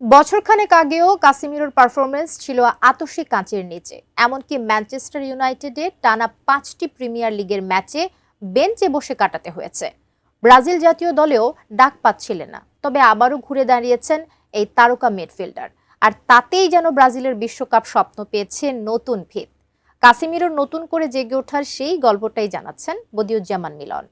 বছরখানেক আগেও কাসেমিরোর পারফরমেন্স ছিল আতশি কাঁচের নিচে। এমনকি ম্যানচেস্টার ইউনাইটেডে টানা ৫টি প্রিমিয়ার লিগের ম্যাচে বেঞ্চে বসে কাটাতে হয়েছে। ব্রাজিল জাতীয় দলেও ডাক পাচ্ছিলেন না, তবে আবারও ঘুরে দাঁড়িয়েছেন এই তারকা মিডফিল্ডার। আর তাতেই যেন ব্রাজিলের বিশ্বকাপ স্বপ্ন পেয়েছে নতুন ভিত। কাসেমিরোর নতুন করে জেগে ওঠার সেই গল্পটাই জানাচ্ছেন বদিউজ্জামান মিলন।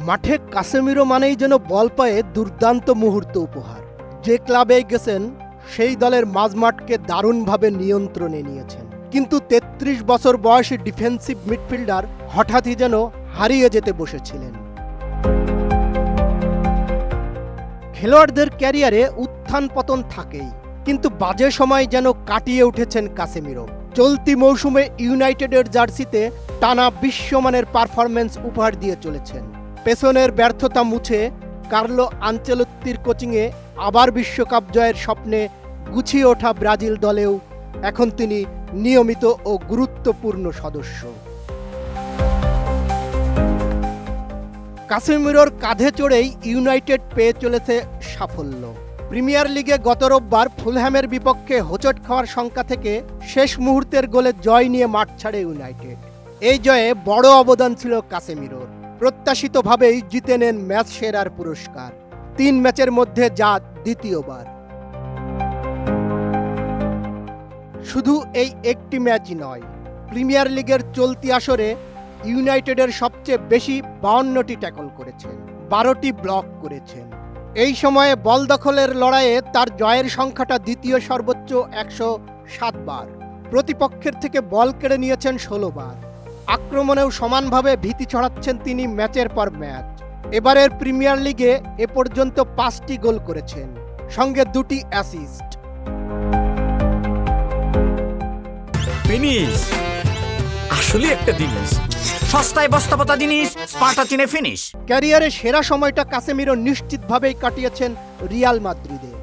মাঠে কাসেমিরো মানেই যেন বল পায়ে দুর্দান্ত মুহূর্ত উপহার। যে ক্লাবে গেছেন সেই দলের মাঝমাঠকে দারুণভাবে নিয়ন্ত্রণে নিয়েছেন, কিন্তু ৩৩ বছর বয়সী ডিফেন্সিভ মিডফিল্ডার হঠাৎই যেন হারিয়ে যেতে বসেছিলেন। খেলোয়াড়দের ক্যারিয়ারে উত্থান পতন থাকেই, কিন্তু বাজে সময় যেন কাটিয়ে উঠেছেন কাসেমিরো। চলতি মৌসুমে ইউনাইটেডের জার্সিতে টানা বিশ্বমানের পারফরম্যান্স উপহার দিয়ে চলেছেন। পেছনের ব্যর্থতা মুছে কার্লো আনচেলত্তির কোচিংয়ে আবার বিশ্বকাপ জয়ের স্বপ্নে গুছিয়ে ওঠা ব্রাজিল দলেও এখন তিনি নিয়মিত ও গুরুত্বপূর্ণ সদস্য। কাসেমিরোর কাঁধে চড়েই ইউনাইটেড পেয়ে চলেছে সাফল্য। প্রিমিয়ার লিগে গত রোববার ফুলহ্যামের বিপক্ষে হোঁচট খাওয়ার শঙ্কা থেকে শেষ মুহূর্তের গোলে জয় নিয়ে মাঠ ছাড়ে ইউনাইটেড। এই জয়ে বড় অবদান ছিল কাসেমিরোর। প্রত্যাশিতভাবেই জিতে নেন ম্যাচ সেরার পুরস্কার, ৩ ম্যাচের মধ্যে যা দ্বিতীয়বার। শুধু এই একটি ম্যাচই নয়, প্রিমিয়ার লিগের চলতি আসরে ইউনাইটেডের সবচেয়ে বেশি ৫২টি ট্যাকল করেছেন, ১২টি ব্লক করেছেন। এই সময়ে বল দখলের লড়াইয়ে তার জয়ের সংখ্যাটা দ্বিতীয় সর্বোচ্চ ১০৭ বার। প্রতিপক্ষের থেকে বল কেড়ে নিয়েছেন ১৬ বার। আক্রমণেও সমানভাবে ভীতি ছড়াচ্ছেন তিনি ম্যাচের পর ম্যাচ। এবারের প্রিমিয়ার লিগে এ পর্যন্ত ৫টি গোল করেছেন, সঙ্গে 2টি অ্যাসিস্ট। ফিনিশ আসলে একটা জিনিস, সস্তায় বস্তাপতা জিনিস, স্পার্টা চিনে ফিনিশ। ক্যারিয়ারে সেরা সময়টা কাসেমিরো নিশ্চিতভাবেই কাটিয়েছেন রিয়াল মাদ্রিদে।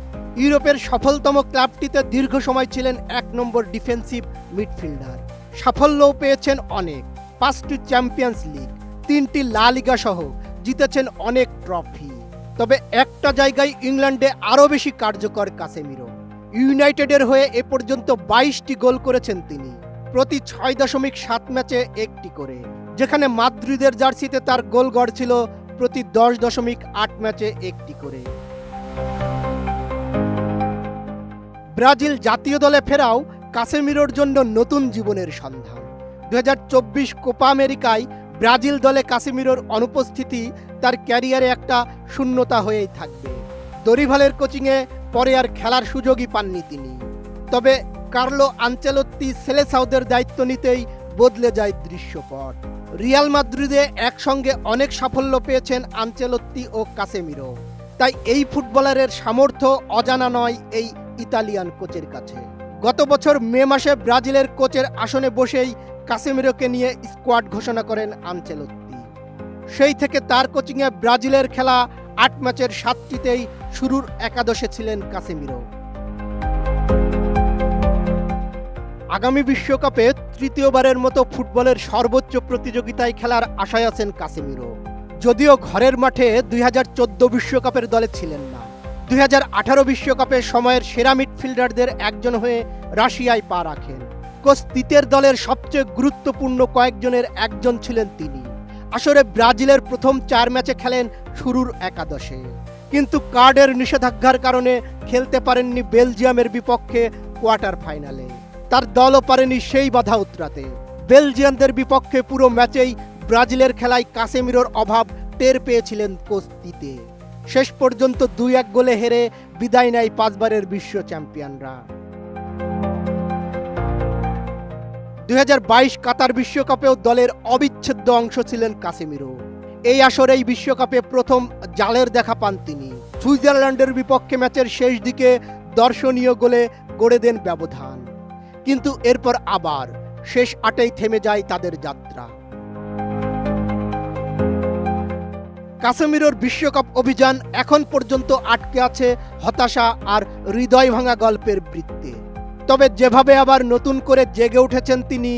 ইউরোপের সফলতম ক্লাবটিতে দীর্ঘ সময় ছিলেন ১ নম্বর ডিফেন্সিভ মিডফিল্ডার। সাফল্যও পেয়েছেন অনেক, 5টি চ্যাম্পিয়ন্স লিগ, 3টি লা লিগা সহ জিতেছেন অনেক ট্রফি। তবে একটা জায়গায় ইংল্যান্ডে আরও বেশি কার্যকর কাসেমিরো। ইউনাইটেডের হয়ে এ পর্যন্ত 22টি গোল করেছেন তিনি, প্রতি 6.7 ম্যাচে 1টি করে, যেখানে মাদ্রিদের জার্সিতে তার গোল গড় ছিল প্রতি 10.8 ম্যাচে 1টি করে। ব্রাজিল জাতীয় দলে ফেরাও কাসেমিরোর জন্য নতুন জীবনের সন্ধান। 2024 কোপা আমেরিকায় ব্রাজিল দলে কাসেমিরোর অনুপস্থিতি তার ক্যারিয়ারে একটা শূন্যতা হয়েই থাকবে। দরিভালের কোচিংয়ে পরে আর খেলার সুযোগই পাননি তিনি। তবে কার্লো আনচেলত্তি সেলেসাওদের দায়িত্ব নিতেই বদলে যায় দৃশ্যপট। রিয়াল মাদ্রিদে একসঙ্গে অনেক সাফল্য পেয়েছেন আনচেলত্তি ও কাসেমিরো, তাই এই ফুটবলারের সামর্থ্য অজানা নয় এই ইতালিয়ান কোচের কাছে। গত বছর মে মাসে ব্রাজিলের কোচের আসনে বসেই কাসেমিরোকে নিয়ে স্কোয়াড ঘোষণা করেন আনচেলত্তি। সেই থেকে তার কোচিংয়ে ব্রাজিলের খেলা 8 ম্যাচের 7টিতেই শুরুর একাদশে ছিলেন কাসেমিরো। আগামী বিশ্বকাপে তৃতীয়বারের মতো ফুটবলের সর্বোচ্চ প্রতিযোগিতায় খেলার আশায় আছেন কাসেমিরো। যদিও ঘরের মাঠে 2014 বিশ্বকাপের দলে ছিলেন না, 2018 বিশ্বকাপে সময়ের সেরা মিডফিল্ডারদের একজন হয়ে রাশিয়ায় পা রাখেন। কোচ তিতের দলের সবচেয়ে গুরুত্বপূর্ণ কয়েকজনের একজন ছিলেন তিনি। আসরে ব্রাজিলের প্রথম 4 ম্যাচে খেলেন শুরুর একাদশে, কিন্তু কার্ডের নিষেধাজ্ঞার কারণে খেলতে পারেননি বেলজিয়ামের বিপক্ষে কোয়ার্টার ফাইনালে। তার দলও পারেনি সেই বাধা উতরাতে। বেলজিয়ানদের বিপক্ষে পুরো ম্যাচেই ব্রাজিলের খেলায় কাসেমিরোর অভাব টের পেয়েছিলেন কোচ তিতে। শেষ পর্যন্ত 2-1 গোলে হেরে বিদায় নেয় 5 বারের বিশ্ব চ্যাম্পিয়নরা। 2022 কাতার বিশ্বকাপেও দলের অবিচ্ছেদ্য অংশ ছিলেন কাসেমিরো। এই আসরেই বিশ্বকাপে প্রথম জালের দেখা পান তিনি। সুইজারল্যান্ডের বিপক্ষে ম্যাচের শেষ দিকে দর্শনীয় গোলে গড়ে দেন ব্যবধান, কিন্তু এরপর আবার শেষ 8এই থেমে যায় তাদের যাত্রা। কাসেমিরোর বিশ্বকাপ অভিযান এখন পর্যন্ত আটকে আছে হতাশা আর হৃদয় ভাঙা গল্পের বৃত্তে। তবে যেভাবে আবার নতুন করে জেগে উঠেছেন তিনি,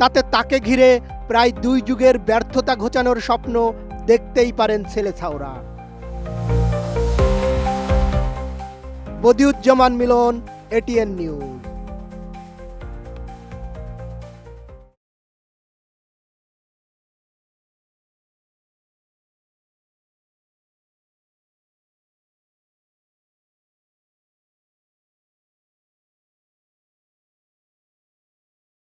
তাতে তাকে ঘিরে প্রায় 2 যুগের ব্যর্থতা ঘোচানোর স্বপ্ন দেখতেই পারেন সেলেসাওরা। বদিউজ্জামান মিলন, এটিএন নিউজ।